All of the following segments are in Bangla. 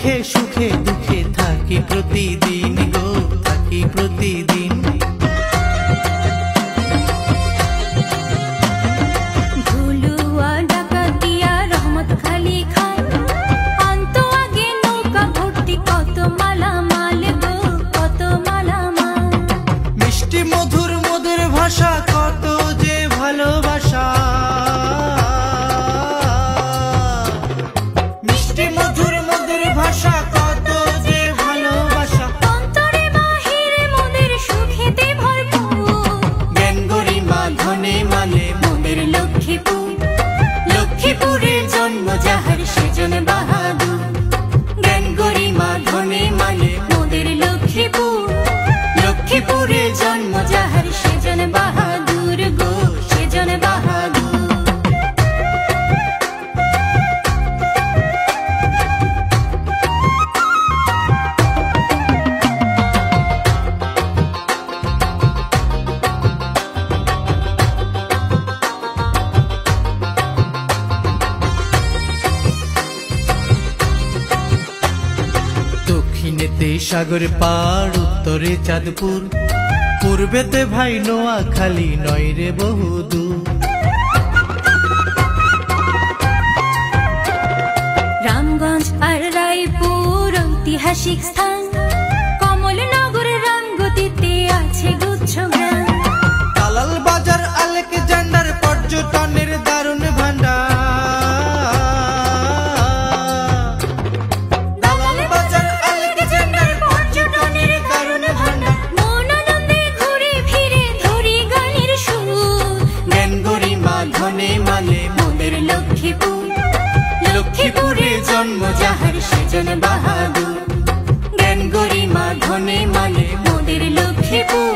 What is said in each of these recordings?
মুখে সুখে দুঃখে থাকি প্রতিদিন গো, থাকি প্রতিদিন। ঝুলুয়া ডাকাতিয়া রহমত খালি খান, অন্ত আগে নৌকা ভর্তি কত মালামাল গো, কত মালামাল। মিষ্টি মধুর মধুর ভাষা কত যে ভালোবাসা, মিষ্টি মধুর মধুর ভাষা কত যে ভালোবাসা। অন্তরে বাহিরে মোদের সুখেতে ভরপুর, জ্ঞান গরিমা ধনে মালে মোদের লক্ষ্মীপুর। লক্ষ্মীপুরের জন্ম যাহার সেজন বাহাদুর, জ্ঞান গরিমা ধনে মালে মোদের লক্ষ্মীপুর। লক্ষ্মীপুরের জন্ম যাহার সেজন বাহাদুর গো, সেজন বাহাদুর। দক্ষিণেতে সাগর পার, উত্তরে চাঁদপুর, পূর্বেতে ভাই নোয়াখালী, নয় রে বহুদূর। রামগঞ্জ আর রায়পুর ঐতিহাসিক স্থান, কমলনগর রামগতিতে আছে গুচ্ছ গ্রাম। দালাল বাজার আলেকজান্ডার পর্যটনের দারুণ ভান্ডার, দালাল বাজার আলেকজান্ডার পর্যটনের দারুণ ভান্ডার। মন আনন্দে ঘুরে ফিরে ধরি গানের সুর, জ্ঞান গরিমা ধনে মালে মোদের লক্ষ্মীপুর। লক্ষ্মীপুরে জন্ম যাহার সেজন বাহাদুর, জ্ঞান গরিমা ধনে মালে মোদের লক্ষ্মীপুর।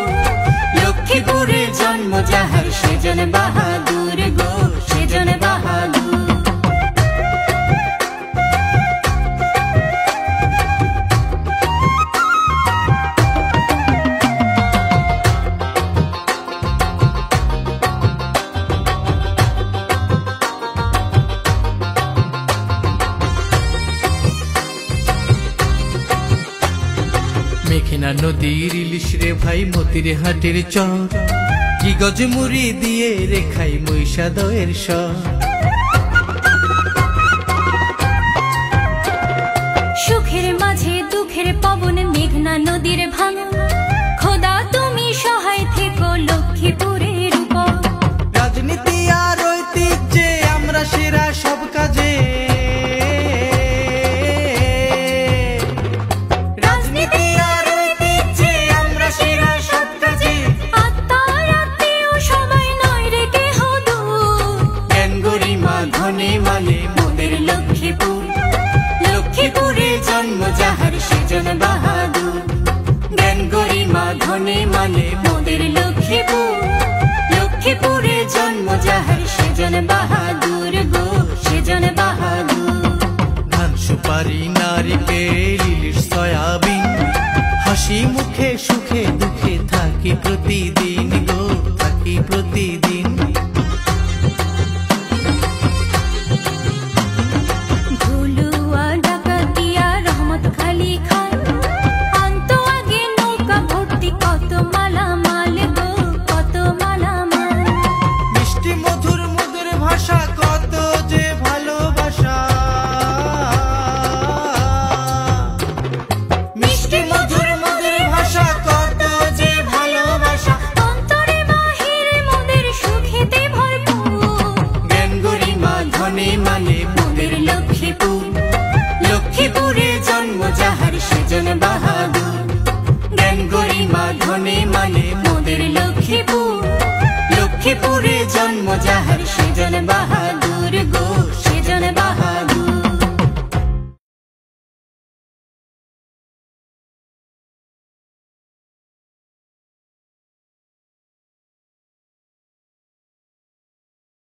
লক্ষ্মীপুরে জন্ম যাহার সেজন বাহাদুর গো, সেজন বাহাদুর। মেঘনা নদীর ইলিশ রে ভাই মতির হাটের চর, কি গজ মুড়ি দিয়ে রেখাই মহিষা দয়ের স্বর। সুখের মাঝে দুঃখের পবন মেঘনা নদীর ভাঙন, খোদা তুমি সহায় থেকো লক্ষ্মীপুরের উপর। রাজনীতি আর ঐতিহ্যে আমরা সেরা সব কাজে, রাজনীতি আর ঐতিহ্যে আমরা সেরা সব কাজে। আত্মার আত্মীয় সবাই নয় রে কেহ দূর, জ্ঞান গরিমা ধনে মালে মোদের লক্ষ্মীপুর। লক্ষ্মীপুরে জন্ম যাহার সেজন বাহাদুর, জ্ঞান গরিমা ধনে মালে মোদের লক্ষ্মীপুর। লক্ষ্মীপুরে জন্ম যাহার সেজন বাহাদুর গো, সেজন বাহাদুর। ধান সুপারি নারিকেল ইলিশ সয়াবিন, হাসি মুখে সুখে দুঃখে থাকি প্রতিদিন গো, থাকি প্রতিদিন। ঝুলুয়া ডাকাতিয়া রহমত খালি খান, অন্ত আগে নৌকা ভর্তি কত মালামাল গো, কত মালামাল। মিষ্টি মধুর মধুর ভাষা কত যে ভালোবাসা, মিষ্টি মধুর মধুর ভাষা কত যে ভালোবাসা। অন্তরে বাহিরে মোদের সুখেতে ভরপুর, জ্ঞান গরিমা ধনে মালে মোদের লক্ষ্মীপুর। লক্ষ্মীপুরে জন্ম যাহার সেজন বাহাদুর, জ্ঞান গরিমা ধনে মালে মোদের লক্ষ্মীপুর। লক্ষ্মীপুরে জন্ম যাহার সেজন বাহাদুর।